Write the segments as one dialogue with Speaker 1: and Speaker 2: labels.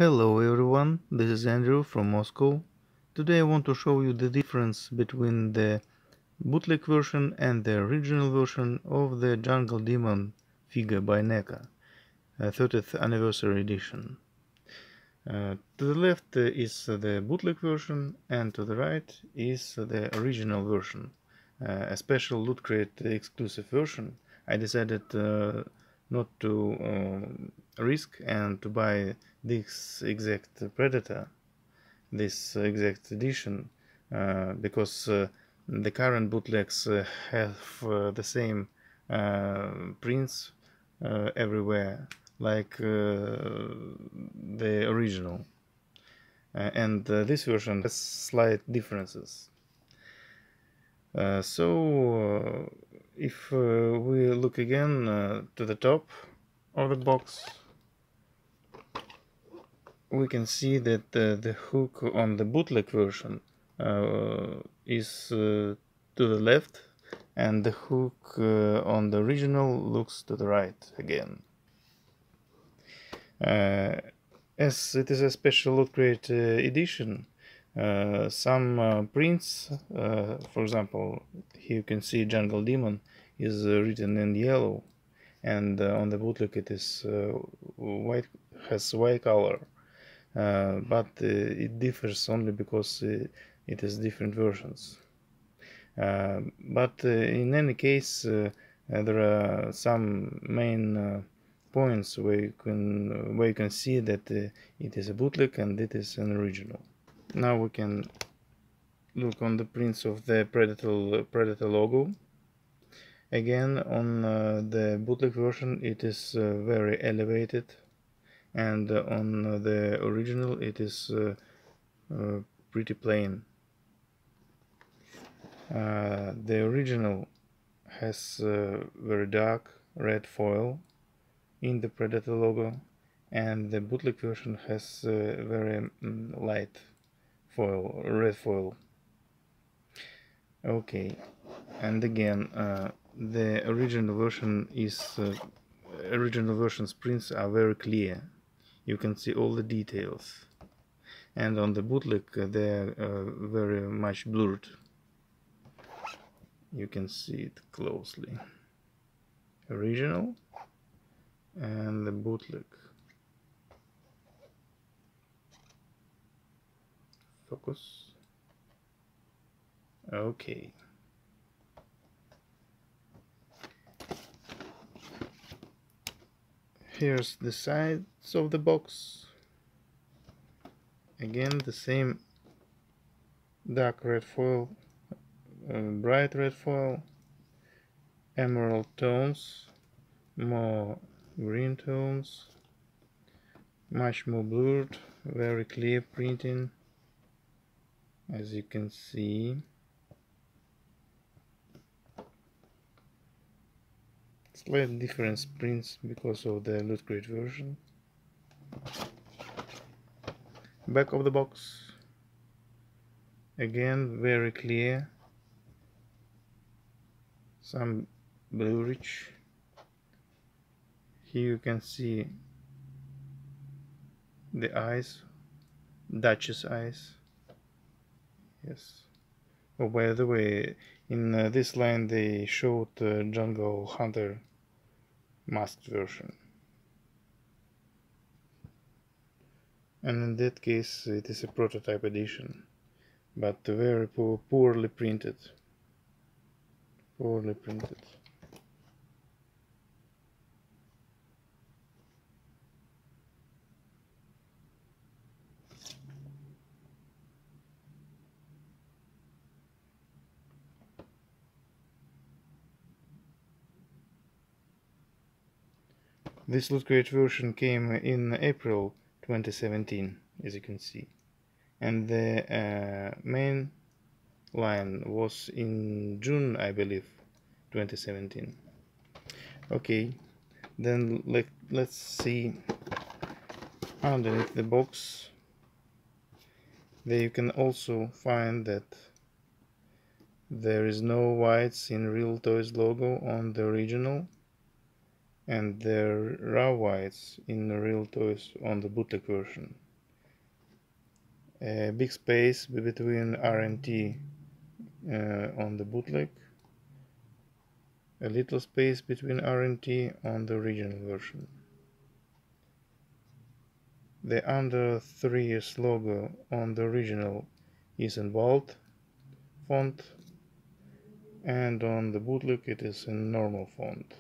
Speaker 1: Hello everyone, this is Andrew from Moscow. Today I want to show you the difference between the bootleg version and the original version of the Jungle Demon figure by Neca, 30th anniversary edition. To the left is the bootleg version, and to the right is the original version, a special Loot Crate exclusive version. I decided not to risk and to buy this exact Predator, this exact edition, because the current bootlegs have the same prints everywhere, like the original, and this version has slight differences. If we look again to the top of the box, we can see that the hook on the bootleg version is to the left, and the hook on the original looks to the right again. As it is a special Loot Crate edition, some prints, for example, here you can see Jungle Demon is written in yellow, and on the bootleg it is white, has white color, but it differs only because it is different versions. But in any case, there are some main points where you can see that it is a bootleg and it is an original. Now we can look on the prints of the Predator logo. Again, on the bootleg version it is very elevated, and on the original it is pretty plain. The original has very dark red foil in the Predator logo, and the bootleg version has very light foil, red foil. Okay, and again, the original version's prints are very clear. You can see all the details, and on the bootleg they are very much blurred. You can see it closely. Original and the bootleg. Focus. Okay. Here's the sides of the box. Again, the same dark red foil, bright red foil, emerald tones, more green tones, much more blurred, very clear printing, as you can see. Slight difference prints because of the Loot Crate version. Back of the box, again very clear, some blurrage. Here you can see the eyes, Duchess eyes. Yes. Oh, by the way, in this line they showed Jungle Hunter masked version, and in that case it is a prototype edition, but very poorly printed. This Loot Crate version came in April 2017, as you can see, and the main line was in June, I believe, 2017. Okay, then let's see underneath the box. There you can also find that there is no whites in Real Toys logo on the original, and there are whites in the Real Toys on the bootleg version. a big space between R and T on the bootleg, a little space between R and T on the original version. The under 3's logo on the original is in bold font, and on the bootleg it is in normal font.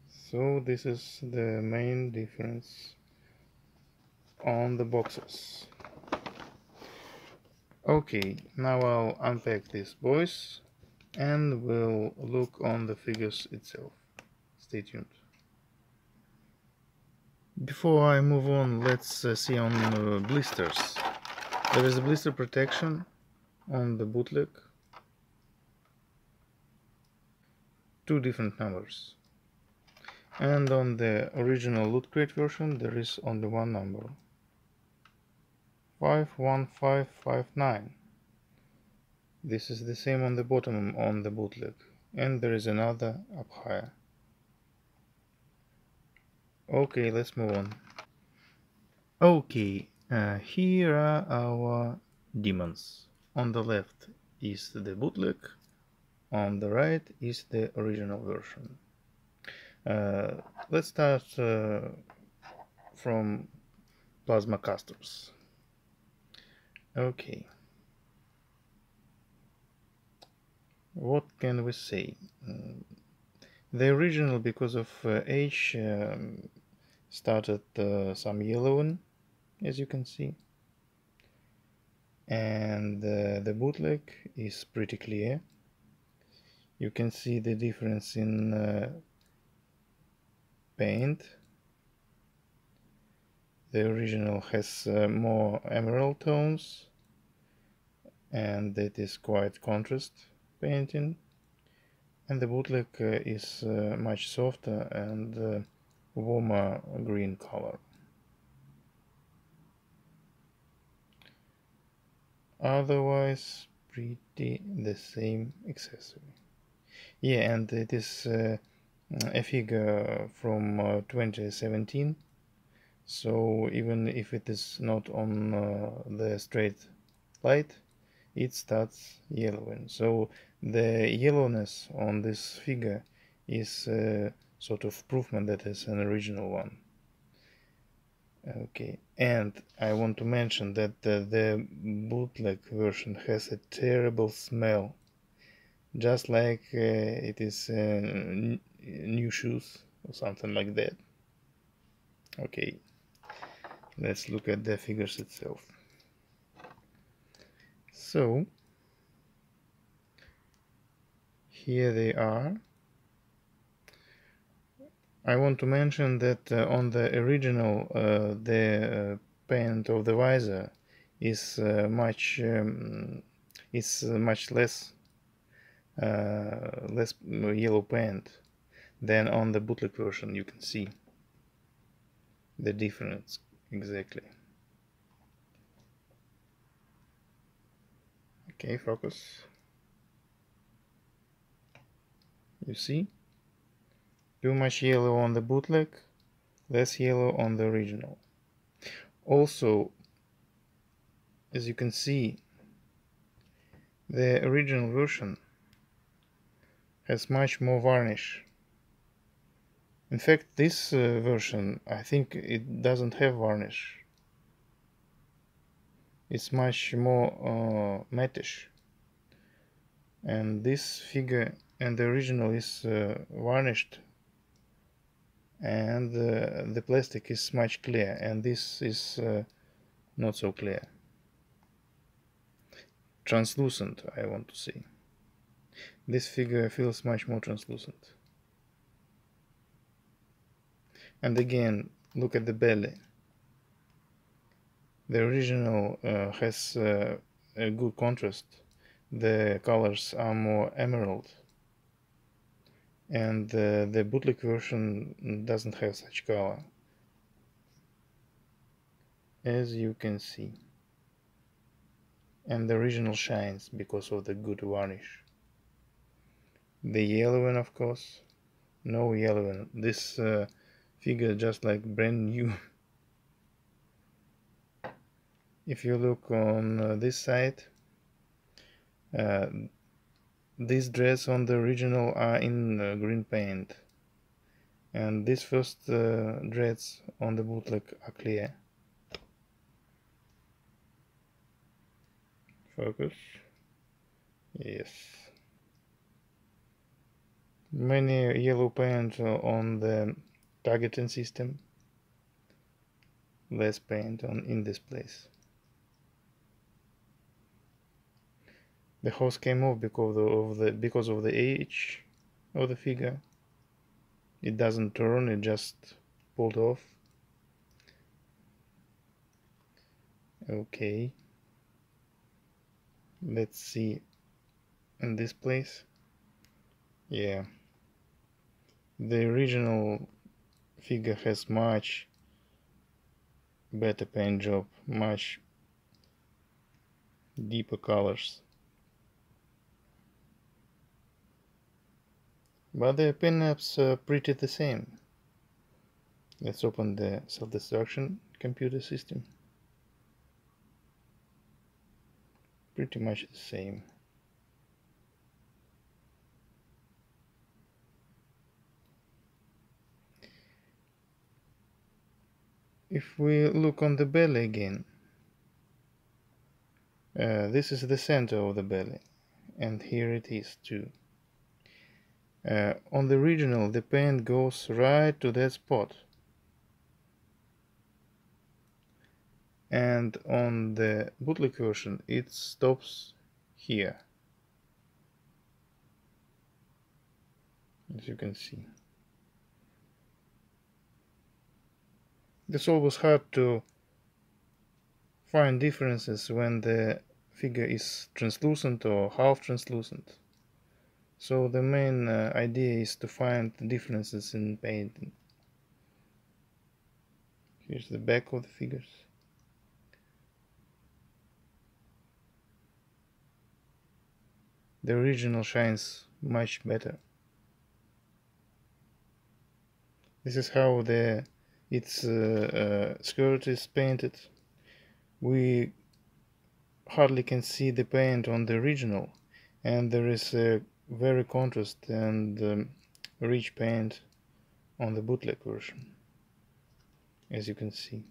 Speaker 1: So this is the main difference on the boxes. Okay, now I'll unpack these boys and we'll look on the figures itself. Stay tuned. Before I move on, let's see on blisters. There is a blister protection on the bootleg, 2 different numbers, and on the original Loot Crate version there is only one number, 51559. This is the same on the bottom on the bootleg, and there is another up higher. Okay, let's move on. Okay, here are our demons. On the left is the bootleg, on the right is the original version. Let's start from plasma casters. Okay. What can we say? The original, because of age, started some yellowing, as you can see, and the bootleg is pretty clear. You can see the difference in paint. The original has more emerald tones, and that is quite contrast painting, and the bootleg is much softer and warmer green color. Otherwise pretty the same accessory. Yeah, and it is a figure from 2017, so even if it is not on the straight light, it starts yellowing. So the yellowness on this figure is sort of proof that it's an original one. Okay, and I want to mention that the bootleg version has a terrible smell, just like it is new shoes or something like that. Okay, let's look at the figures itself. So here they are. I want to mention that on the original the paint of the visor is much less yellow paint than on the bootleg version. You can see the difference exactly. Okay, focus. You see? Too much yellow on the bootleg, less yellow on the original. Also, as you can see, the original version has much more varnish. In fact, this version, I think it doesn't have varnish. It's much more mattish. And this figure and the original is varnished, and the plastic is much clear, and this is not so clear. Translucent, I want to say. This figure feels much more translucent. And again, look at the belly. The original has a good contrast. The colors are more emerald, and the bootleg version doesn't have such color, as you can see. And the original shines because of the good varnish. The yellowing, of course, no yellowing. This figure just like brand new. if you look on this side, these dreads on the original are in green paint, and these first dreads on the bootleg are clear. Focus. Yes. Many yellow paint on the targeting system. Less paint in this place. The hose came off because of the age of the figure. It doesn't turn, it just pulled off. Okay. Let's see in this place. Yeah. The original figure has much better paint job, much deeper colors. But the pinups are pretty the same. Let's open the self-destruction computer system. Pretty much the same. If we look on the belly again, this is the center of the belly, and here it is too. On the original, the paint goes right to that spot, and on the bootleg version, it stops here, as you can see. It's always hard to find differences when the figure is translucent or half translucent. So the main idea is to find differences in painting. Here's the back of the figures. The original shines much better. This is how its skirt is painted. We hardly can see the paint on the original, and there is a very contrast and rich paint on the bootleg version, as you can see.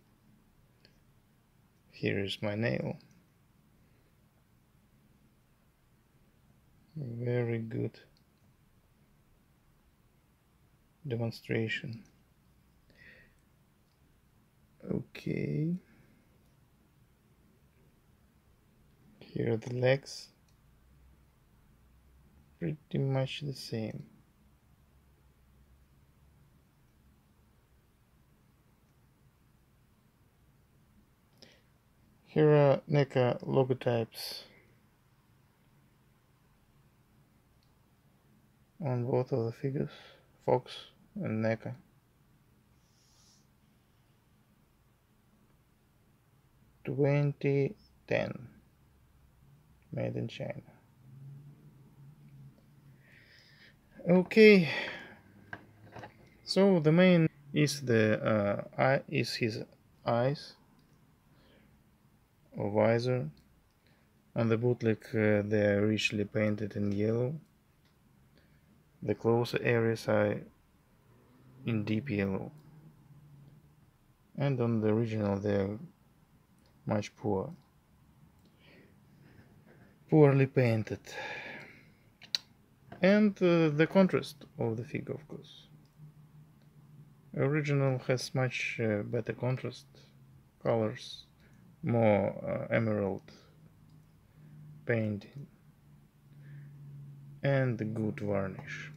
Speaker 1: Here is my nail. Very good demonstration. Okay. Here are the legs. Pretty much the same. Here are Neca logotypes on both of the figures, Fox and Neca. (2010), made in China. Okay, so the main is his eyes or visor. On the bootleg they are richly painted in yellow. The closer areas are in deep yellow, and on the original they are much poorly painted. And the contrast of the figure, of course. Original has much better contrast, colors, more emerald painting, and good varnish.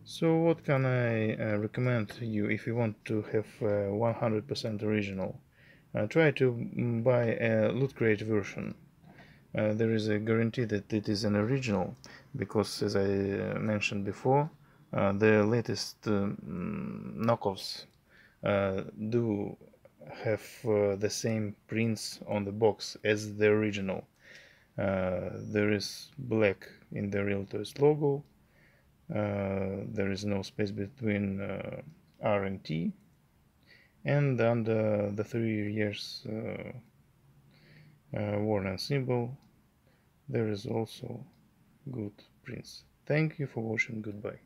Speaker 1: So what can I recommend to you if you want to have 100% original? Try to buy a loot crate version. There is a guarantee that it is an original, because as I mentioned before, the latest knockoffs do have the same prints on the box as the original. There is black in the Real Toys logo. There is no space between R and T, and under the 3 years warning symbol there is also good prints. Thank you for watching. Goodbye.